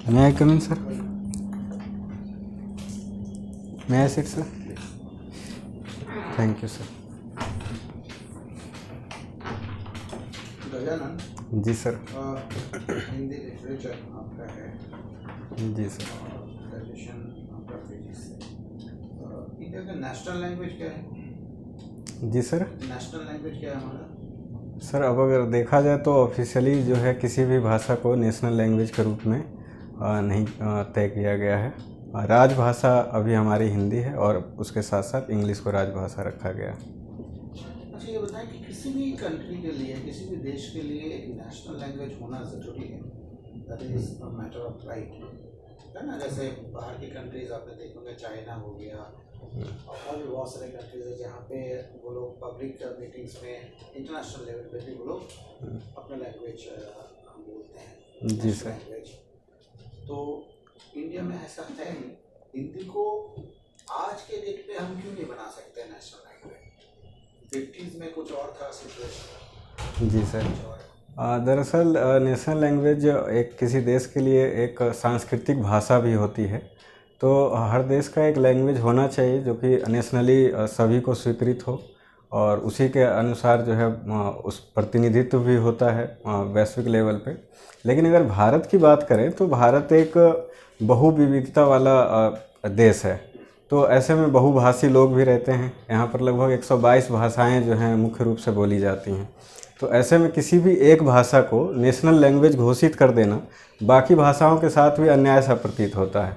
May I come in, sir? May I sit, sir? Thank you, sir. Gajanan ji sir. Hindi literature आपका है, जी sir. Graduation आपका physics से। India का नेशनल लैंग्वेज क्या है? जी सर। नेशनल लैंग्वेज क्या है हमारा? सर अब अगर देखा जाए तो ऑफिशियली जो है किसी भी भाषा को नेशनल लैंग्वेज के रूप में नहीं तय किया गया है। राजभाषा अभी हमारी हिंदी है और उसके साथ साथ इंग्लिश को राजभाषा रखा गया। अच्छा, ये बताएं कि किसी भी कंट्री के लिए, किसी भी देश के लिए एक नेशनल लैंग्वेज होना ज़रूरी है? That is a matter of right, है ना? जैसे बाहर की कंट्रीज आपने देखोगे, चाइना हो गया और भी बहुत सारे कंट्रीज है जहाँ पे वो लोग पब्लिक मीटिंग्स में इंटरनेशनल लेवल पे भी वो लोग अपना लैंग्वेज बोलते हैं, जी सर। लैंग्वेज। तो इंडिया में ऐसा है नहीं। हिंदी को आज के डेट पे हम क्यों नहीं बना सकते नेशनल लैंग्वेज? 50s में कुछ और था सिचुएशन। जी सर। दरअसल नेशनल लैंग्वेज एक किसी देश के लिए एक सांस्कृतिक भाषा भी होती है। तो हर देश का एक लैंग्वेज होना चाहिए जो कि नेशनली सभी को स्वीकृत हो और उसी के अनुसार जो है उस प्रतिनिधित्व भी होता है वैश्विक लेवल पे। लेकिन अगर भारत की बात करें तो भारत एक बहुविविधता वाला देश है। तो ऐसे में बहुभाषी लोग भी रहते हैं। यहाँ पर लगभग 122 भाषाएं जो हैं मुख्य रूप से बोली जाती हैं। तो ऐसे में किसी भी एक भाषा को नेशनल लैंग्वेज घोषित कर देना बाकी भाषाओं के साथ भी अन्याय सा प्रतीत होता है।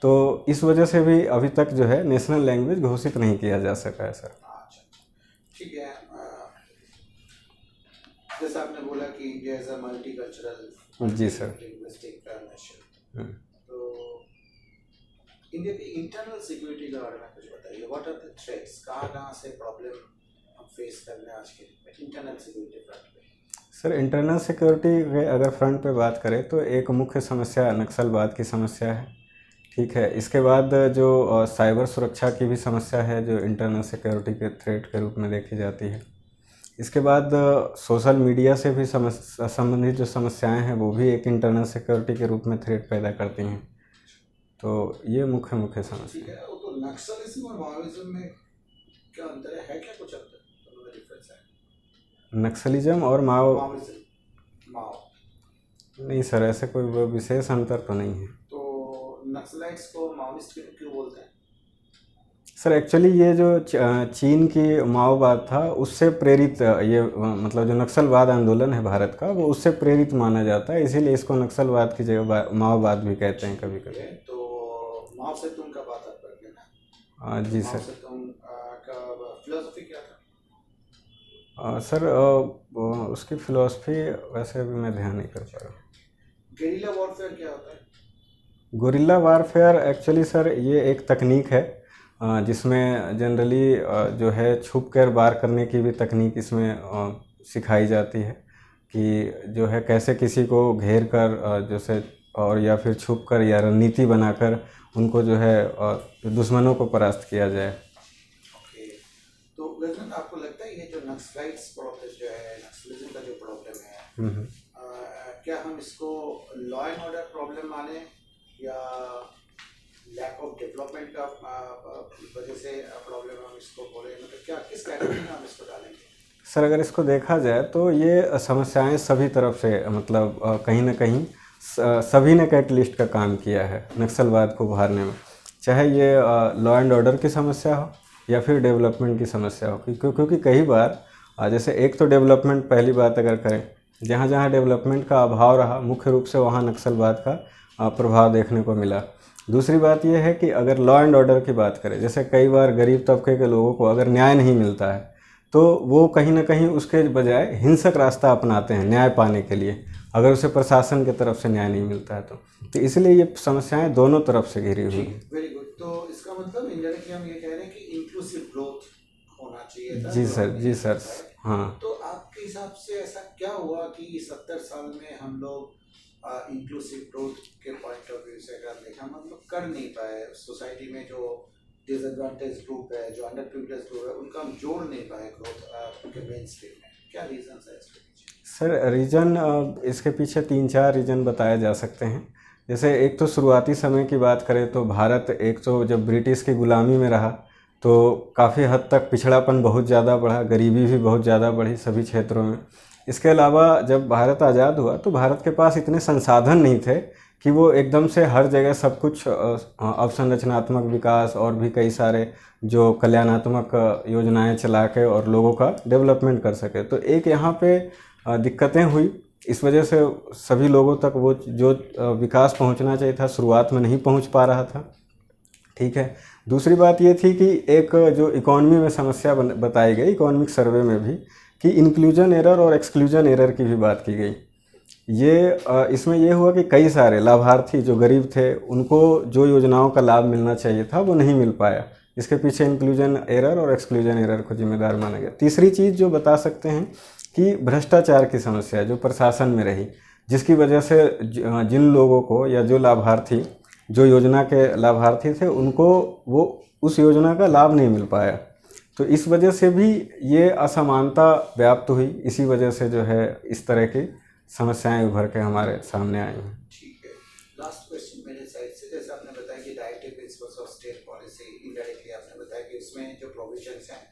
तो इस वजह से भी अभी तक जो है नेशनल लैंग्वेज घोषित नहीं किया जा सका है सर। अच्छा, ठीक है। जैसे आपने बोला कि इंडिया इज अ मल्टीकल्चरल, जी सर। Linguistic nation. तो इंडिया की इंटरनल सिक्योरिटी के बारे में कुछ बताइए। What are the threats? कहाँ से प्रॉब्लम हम फेस कर रहे हैं आज के दिन में इंटरनल सिक्योरिटी फ्रंट पे? सर इंटरनल सिक्योरिटी के अगर फ्रंट पे बात करें तो एक मुख्य समस्या नक्सलवाद की समस्या है। ठीक है। इसके बाद जो साइबर सुरक्षा की भी समस्या है जो इंटरनल सिक्योरिटी के थ्रेट के रूप में देखी जाती है। इसके बाद सोशल मीडिया से भी संबंधित जो समस्याएं हैं वो भी एक इंटरनल सिक्योरिटी के रूप में थ्रेट पैदा करती हैं। तो ये मुख्य समस्या ठीक है। तो नक्सलिज्म और माओवादिज्म में क्या अंतर है क्या कुछ अंतर? दोनों में डिफरेंस है? नक्सलिज्म और माओवादिज्म, माओ नहीं सर, ऐसे कोई विशेष अंतर तो नहीं है। तो नक्सलाइट्स को माओवादिस्ट क्यों बोलते हैं? सर एक्चुअली ये जो चीन की माओवाद था उससे प्रेरित ये मतलब जो नक्सलवाद आंदोलन है भारत का वो उससे प्रेरित माना जाता है, इसीलिए इसको नक्सलवाद की जगह माओवाद भी कहते हैं कभी कभी। तो माओ से तुम का बात कर लेना। जी माओ सर। से तुम का फिलोसफी क्या था? सर उसकी फ़िलॉसफी वैसे अभी मैं ध्यान नहीं कर पा रहा हूँ। गेरिला वॉरफेयर क्या होता है? गुरिल्ला वारफेयर एक्चुअली सर ये एक तकनीक है जिसमें जनरली जो है छुप कर वार करने की भी तकनीक इसमें सिखाई जाती है कि जो है कैसे किसी को घेर कर जैसे और या फिर छुप कर या रणनीति बनाकर उनको जो है दुश्मनों को परास्त किया जाए। ओके। तो गजन, आपको लगता है ये जो नक्सलाइट्स प्रॉब्लम जो है, नक्सलिज्म का जो प्रॉब्लम है, क्या हम इसको लॉ एंड ऑर्डर प्रॉब्लम माने या लैक ऑफ डेवलपमेंट का वजह से प्रॉब्लम हम इसको बोले? मतलब क्या किस कैटेगरी में हम इसको डालेंगे? सर अगर इसको देखा जाए तो ये समस्याएं सभी तरफ से मतलब कहीं ना कहीं सभी ने कैटलिस्ट का काम किया है नक्सलवाद को उभारने में, चाहे ये लॉ एंड ऑर्डर की समस्या हो या फिर डेवलपमेंट की समस्या हो। क्योंकि कई बार जैसे एक तो डेवलपमेंट, पहली बात अगर करें, जहाँ जहाँ डेवलपमेंट का अभाव रहा मुख्य रूप से वहाँ नक्सलवाद का प्रभाव देखने को मिला। दूसरी बात यह है कि अगर लॉ एंड ऑर्डर की बात करें, जैसे कई बार गरीब तबके के लोगों को अगर न्याय नहीं मिलता है तो वो कहीं ना कहीं उसके बजाय हिंसक रास्ता अपनाते हैं न्याय पाने के लिए, अगर उसे प्रशासन की तरफ से न्याय नहीं मिलता है तो इसलिए ये समस्याएं दोनों तरफ से घिरी हुई हैं। Very good. तो इसका मतलब इंडायरेक्टली हम ये कह रहे हैं कि इंक्लूसिव ग्रोथ होना चाहिए था। जी सर, जी सर। हाँ। तो आपके हिसाब से ऐसा क्या हुआ कि 70 साल में हम लोग इंक्लूसिव ग्रोथ के पॉइंट ऑफ व्यू से अगर देखा, मतलब कर नहीं पाए? सोसाइटी में जो डिसएडवांटेज ग्रुप है, जो अंडर प्रिविलेज ग्रुप है, उनका हम जोड़ नहीं पाए ग्रोथ के मेन स्ट्रीम में। क्या रीजन है इसके पीछे? सर रीज़न इसके पीछे 3-4 रीज़न बताए जा सकते हैं। जैसे एक तो शुरुआती समय की बात करें तो भारत एक तो जब ब्रिटिश की गुलामी में रहा तो काफ़ी हद तक पिछड़ापन बहुत ज़्यादा बढ़ा, गरीबी भी बहुत ज़्यादा बढ़ी सभी क्षेत्रों में। इसके अलावा जब भारत आज़ाद हुआ तो भारत के पास इतने संसाधन नहीं थे कि वो एकदम से हर जगह सब कुछ अवसंरचनात्मक विकास और भी कई सारे जो कल्याणात्मक योजनाएं चला के और लोगों का डेवलपमेंट कर सके। तो एक यहाँ पे दिक्कतें हुई, इस वजह से सभी लोगों तक वो जो विकास पहुंचना चाहिए था शुरुआत में नहीं पहुंच पा रहा था। ठीक है। दूसरी बात ये थी कि एक जो इकॉनमी में समस्या बताई गई इकोनॉमिक सर्वे में भी, कि इंक्लूजन एरर और एक्सक्लूजन एरर की भी बात की गई। ये इसमें ये हुआ कि कई सारे लाभार्थी जो गरीब थे उनको जो योजनाओं का लाभ मिलना चाहिए था वो नहीं मिल पाया। इसके पीछे इंक्लूजन एरर और एक्सक्लूजन एरर को जिम्मेदार माना गया। तीसरी चीज़ जो बता सकते हैं कि भ्रष्टाचार की समस्या जो प्रशासन में रही, जिसकी वजह से जिन लोगों को या जो लाभार्थी जो योजना के लाभार्थी थे उनको वो उस योजना का लाभ नहीं मिल पाया। तो इस वजह से भी ये असमानता व्याप्त हुई। इसी वजह से जो है इस तरह की समस्याएं उभर के हमारे सामने आई हैं। ठीक है। लास्ट क्वेश्चन मेरे साइड से, जैसे आपने बताया कि directive principles of state policy, indirectly आपने बताया कि उसमें जो प्रोविजंस हैं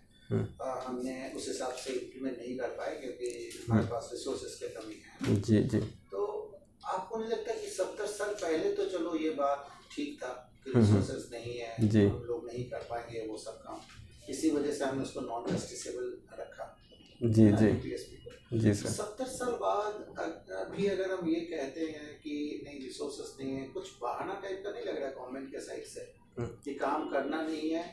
हमने उस हिसाब से इम्प्लीमेंट नहीं कर पाए क्योंकि हमारे पास रिसोर्सेज की कमी है। जी जी। तो आपको नहीं लगता कि 70 साल पहले तो चलो ये बात ठीक था कि रिसोर्सेज नहीं है जी। हम लोग नहीं कर पाएंगे वो सब काम, इसी वजह से हमने उसको नॉन जस्टिसेबल रखा। जी जी DPSP को। जी सर। 70 साल बाद भी अगर हम ये कहते हैं कि नहीं रिसोर्सेस नहीं है, कुछ बहाना टाइप का नहीं लग रहा गवर्नमेंट के साइड से कि काम करना नहीं है?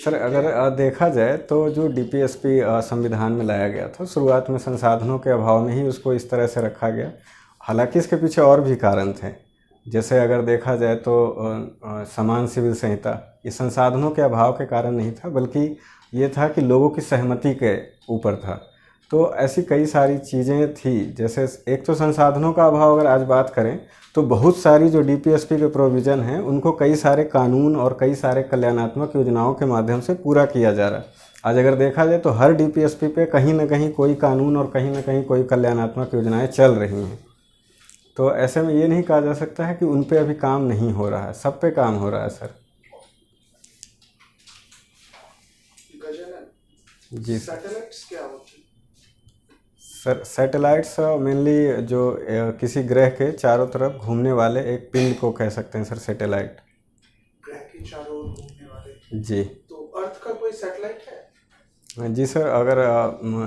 सर अगर देखा जाए तो जो DPSP संविधान में लाया गया था शुरुआत में संसाधनों के अभाव में ही उसको इस तरह से रखा गया। हालांकि इसके पीछे और भी कारण थे। जैसे अगर देखा जाए तो समान सिविल संहिता ये संसाधनों के अभाव के कारण नहीं था, बल्कि ये था कि लोगों की सहमति के ऊपर था। तो ऐसी कई सारी चीज़ें थी। जैसे एक तो संसाधनों का अभाव अगर आज बात करें तो बहुत सारी जो DPSP के प्रोविज़न हैं उनको कई सारे कानून और कई सारे कल्याणात्मक योजनाओं के माध्यम से पूरा किया जा रहा है। आज अगर देखा जाए तो हर DPSP पे कहीं ना कहीं कोई कानून और कहीं ना कहीं कोई कल्याणात्मक योजनाएं चल रही हैं। तो ऐसे में ये नहीं कहा जा सकता है कि उन पे अभी काम नहीं हो रहा है, सब पे काम हो रहा है सर। जी सैटेलाइट्स क्या होती है? सर सैटेलाइट्स मेनली जो किसी ग्रह के चारों तरफ घूमने वाले एक पिंड को कह सकते हैं सर सैटेलाइट। ग्रह के चारों ओर घूमने वाले। जी। तो अर्थ का कोई सैटेलाइट है? जी सर, अगर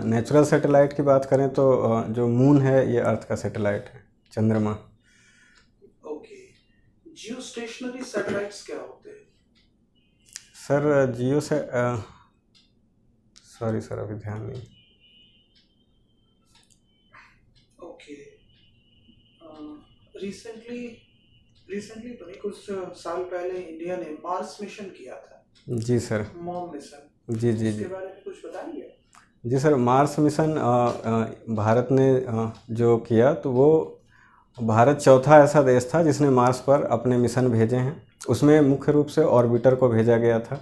नेचुरल सैटेलाइट की बात करें तो जो मून है ये अर्थ का सैटेलाइट है, चंद्रमा। ओके। जियो स्टेशनरी सैटेलाइट्स क्या होते हैं? सर जियो से सॉरी सर अभी ध्यान नहीं। ओके। रिसेंटली तो नहीं, कुछ साल पहले इंडिया ने मार्स मिशन किया था। जी सर। MOM mission. जी जी जी। इसके बारे में कुछ बताएंगे? जी सर, मार्स मिशन भारत ने जो किया तो वो भारत चौथा ऐसा देश था जिसने मार्स पर अपने मिशन भेजे हैं। उसमें मुख्य रूप से ऑर्बिटर को भेजा गया था।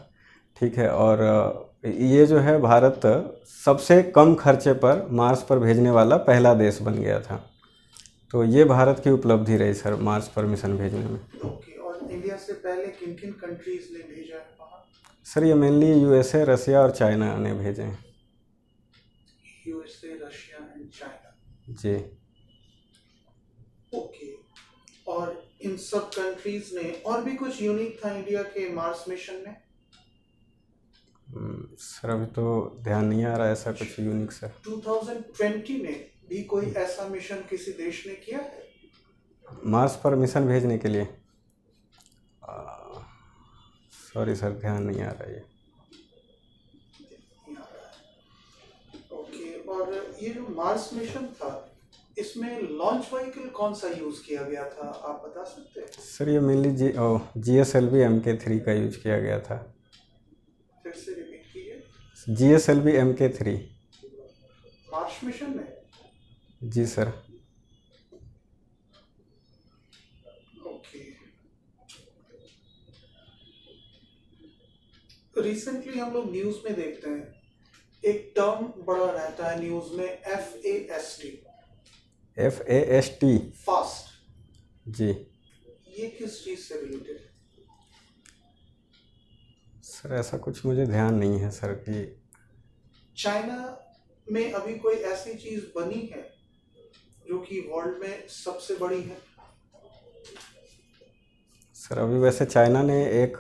ठीक है। और ये जो है भारत सबसे कम खर्चे पर मार्स पर भेजने वाला पहला देश बन गया था। तो ये भारत की उपलब्धि रही सर मार्स पर मिशन भेजने में। ओके। और इंडिया से पहले किन किन कंट्रीज ने भेजा है वहाँ? सर ये मेनली USA, रसिया और चाइना ने भेजे हैं। USA, Russia and China. जी। ओके। और इन सब कंट्रीज ने और भी कुछ यूनिक था इंडिया के मार्स मिशन में? सर अभी तो ध्यान नहीं आ रहा है ऐसा कुछ यूनिक सर। 2020 में भी कोई ऐसा मिशन किसी देश ने किया है मार्स पर मिशन भेजने के लिए? सॉरी सर ध्यान नहीं आ रहा है। ओके। और ये जो मार्स मिशन था इसमें लॉन्च व्हीकल कौन सा यूज किया गया था, आप बता सकते हैं? सर ये मेनली GSLV MK3 का यूज किया गया था। फिर से रिपीट कीजिए। GSLV MK3 मार्स मिशन में? जी सर। ओके। रिसेंटली हम लोग न्यूज में देखते हैं एक टर्म बड़ा रहता है न्यूज में, FAST। FAST। फास्ट। जी। ये किस चीज़ से रिलेटेड है? सर ऐसा कुछ मुझे ध्यान नहीं है सर कि चाइना में अभी कोई ऐसी चीज़ बनी है जो कि वर्ल्ड में सबसे बड़ी है? सर अभी वैसे चाइना ने एक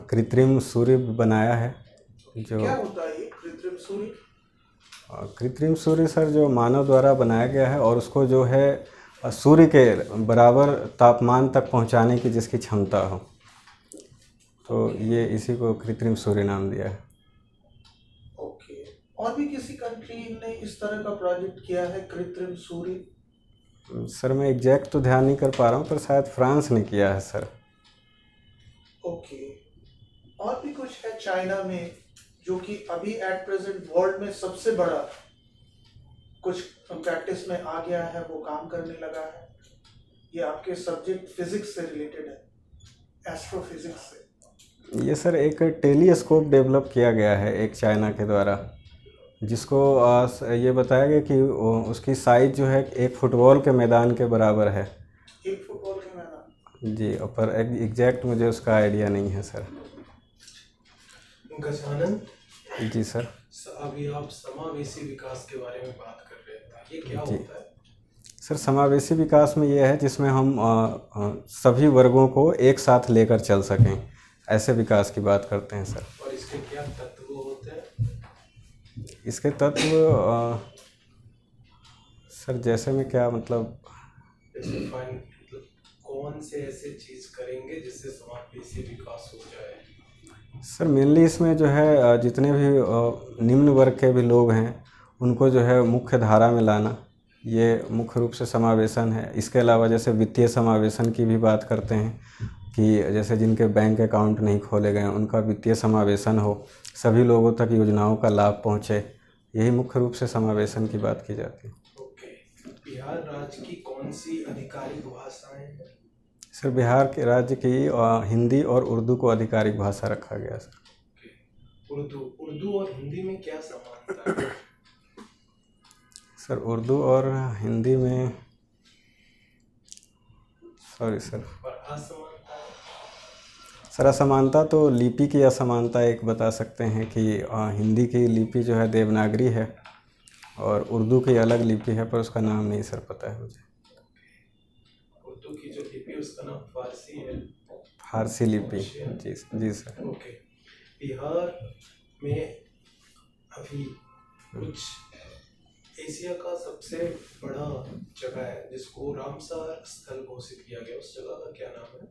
कृत्रिम सूर्य बनाया है जो क्या होता है ये कृत्रिम सूर्य? कृत्रिम सूर्य सर जो मानव द्वारा बनाया गया है और उसको जो है सूर्य के बराबर तापमान तक पहुंचाने की जिसकी क्षमता हो, तो ये इसी को कृत्रिम सूर्य नाम दिया है। ओके। और भी किसी कंट्री ने इस तरह का प्रोजेक्ट किया है कृत्रिम सूर्य? सर मैं एग्जैक्ट तो ध्यान नहीं कर पा रहा हूँ, पर शायद फ्रांस ने किया है सर। ओके। और भी कुछ है चाइना में जो कि अभी एट प्रेजेंट वर्ल्ड में सबसे बड़ा कुछ प्रैक्टिस में आ गया है, वो काम करने लगा है? ये आपके सब्जेक्ट फिजिक्स से रिलेटेड है, एस्ट्रोफिजिक्स से। ये सर एक टेलीस्कोप डेवलप किया गया है एक चाइना के द्वारा, जिसको ये बताया गया कि उसकी साइज जो है एक फुटबॉल के मैदान के बराबर है। एक फुटबॉल के मैदान? जी, पर एग्जैक्ट मुझे उसका आइडिया नहीं है सर। गजानन जी सर। अभी आप समावेशी विकास के बारे में बात कर रहे थे, ये क्या जी होता है? सर समावेशी विकास में ये है जिसमें हम सभी वर्गों को एक साथ लेकर चल सकें, ऐसे विकास की बात करते हैं सर। और इसके क्या तत्व होते हैं? इसके तत्व सर जैसे में क्या मतलब जैसे मतलब कौन से ऐसे चीज करेंगे जिससे समावेशी विकास हो जाए? सर मेनली इसमें जो है जितने भी निम्न वर्ग के भी लोग हैं उनको जो है मुख्य धारा में लाना, ये मुख्य रूप से समावेशन है। इसके अलावा जैसे वित्तीय समावेशन की भी बात करते हैं कि जैसे जिनके बैंक अकाउंट नहीं खोले गए उनका वित्तीय समावेशन हो, सभी लोगों तक योजनाओं का लाभ पहुंचे, यही मुख्य रूप से समावेशन की बात की जाती है। ओके। बिहार राज्य की कौन सी आधिकारिक भाषाएं हैं? सर बिहार के राज्य की हिंदी और उर्दू को आधिकारिक भाषा रखा गया सर। उर्दू उर्दू और हिंदी में क्या समानता है? सर उर्दू और हिंदी में सॉरी सर और असमानता? सर असमानता तो लिपि की असमानता एक बता सकते हैं कि हिंदी की लिपि जो है देवनागरी है और उर्दू की अलग लिपि है, पर उसका नाम नहीं सर पता है मुझे। उर्दू की जो लिपि उसका नाम फारसी है। फारसी लिपि, जी जी सर। ओके। बिहार में अभी कुछ एशिया का सबसे बड़ा जगह है जिसको रामसर स्थल घोषित किया गया, उस जगह का क्या नाम है?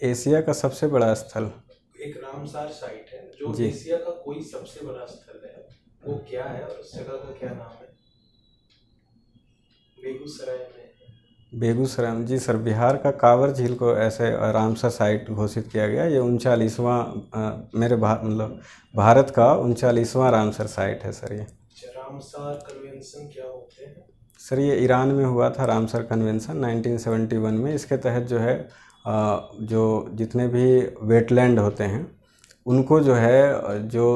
एशिया का सबसे बड़ा स्थल एक रामसर साइट है जो जी एशिया का कोई सबसे बड़ा स्थल है, वो क्या है और उस जगह का क्या नाम है? बेगूसराय में। बेगूसराय जी सर। बिहार का कांवर झील को ऐसे रामसर साइट घोषित किया गया। ये 39वां मेरे मतलब भारत का 39वां रामसर साइट है सर ये। रामसर कन्वेंशन क्या होते हैं? सर ये ईरान में हुआ था रामसर कन्वेंशन 1971 में। इसके तहत जो है जो जितने भी वेटलैंड होते हैं उनको जो है जो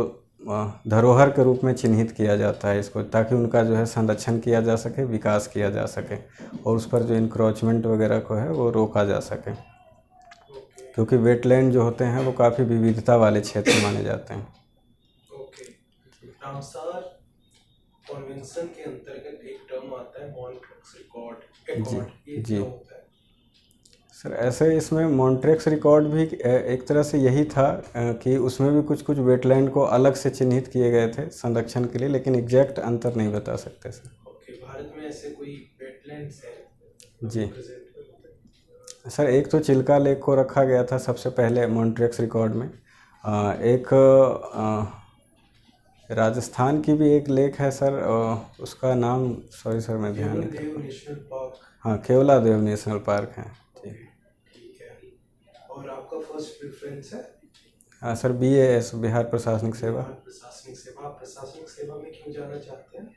धरोहर के रूप में चिन्हित किया जाता है इसको, ताकि उनका जो है संरक्षण किया जा सके, विकास किया जा सके और उस पर जो इंक्रोचमेंट वगैरह को है वो रोका जा सके, ओके। क्योंकि वेटलैंड जो होते हैं वो काफ़ी विविधता वाले क्षेत्र माने जाते हैं। ओके। रामसर कन्वेंशन के अंतर्गत एक टर्म आता है मॉन्ट्रेक्स रिकॉर्ड जी ये जी क्या होता है? सर ऐसे इसमें मॉन्ट्रेक्स रिकॉर्ड भी एक तरह से यही था कि उसमें भी कुछ कुछ वेटलैंड को अलग से चिन्हित किए गए थे संरक्षण के लिए, लेकिन एग्जैक्ट अंतर नहीं बता सकते सर। ओके। भारत में ऐसे कोई वेटलैंड्स हैं जी प्रेजेंट में? सर एक तो चिल्का लेक को रखा गया था सबसे पहले मॉन्ट्रेक्स रिकॉर्ड में। एक राजस्थान की भी एक लेक है सर, उसका नाम सॉरी सर मैं ध्यान नहीं कर केवलदेव नेशनल पार्क। हाँ केवला देव नेशनल पार्क है जी। ठीक है। और आपका फर्स्ट प्रेफरेंस है? हाँ सर BAS बिहार प्रशासनिक सेवा। बिहार प्रशासनिक सेवा। आप प्रशासनिक सेवा में क्यों जाना चाहते हैं?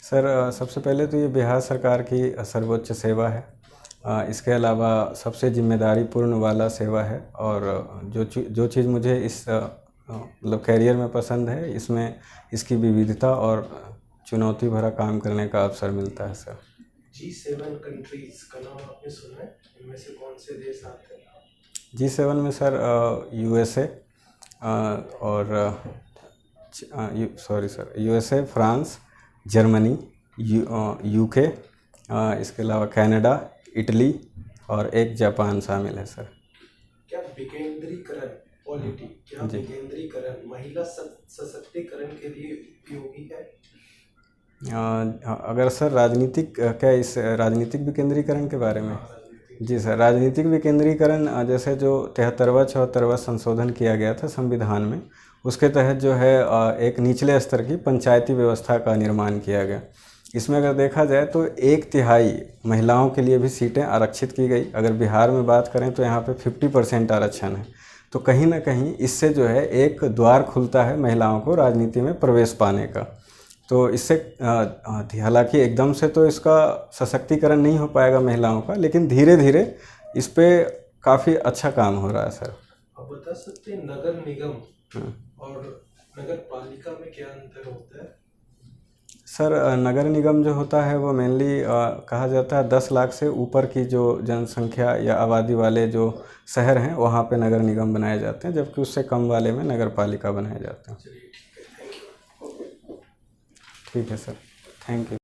सर सबसे पहले तो ये बिहार सरकार की सर्वोच्च सेवा है। इसके अलावा सबसे जिम्मेदारीपूर्ण वाला सेवा है और जो चीज़ मुझे इस मतलब कैरियर में पसंद है, इसमें इसकी विविधता और चुनौती भरा काम करने का अवसर मिलता है सर। G7 कंट्रीज का नाम आपने सुना है? इनमें से कौन से देश आते हैं? G7 में सर यूएसए और sorry sir, USA, France, Germany, UK, इसके अलावा कनाडा, इटली और एक जापान शामिल है सर। क्या विकेंद्रीकरण पॉलिटी, क्या जी। विकेंद्रीकरण महिला सशक्तिकरण के लिए उपयोगी है? अगर सर राजनीतिक क्या इस राजनीतिक विकेंद्रीकरण के बारे में? जी सर, राजनीतिक विकेंद्रीकरण जैसे जो 73वां 74वां संशोधन किया गया था संविधान में, उसके तहत जो है एक निचले स्तर की पंचायती व्यवस्था का निर्माण किया गया। इसमें अगर देखा जाए तो 1/3 महिलाओं के लिए भी सीटें आरक्षित की गई। अगर बिहार में बात करें तो यहाँ पे 50% आरक्षण है। तो कहीं ना कहीं इससे जो है एक द्वार खुलता है महिलाओं को राजनीति में प्रवेश पाने का। तो इससे हालांकि एकदम से तो इसका सशक्तिकरण नहीं हो पाएगा महिलाओं का, लेकिन धीरे धीरे इस पे काफ़ी अच्छा काम हो रहा है सर। आप बता सकते हैं नगर निगम और नगर पालिका में क्या अंतर होता है? सर नगर निगम जो होता है वो मेनली कहा जाता है 10 लाख से ऊपर की जो जनसंख्या या आबादी वाले जो शहर हैं वहाँ पे नगर निगम बनाए जाते हैं, जबकि उससे कम वाले में नगर पालिका बनाए जाते हैं। चलिए ठीक है, थैंक यू। ठीक है सर, थैंक यू।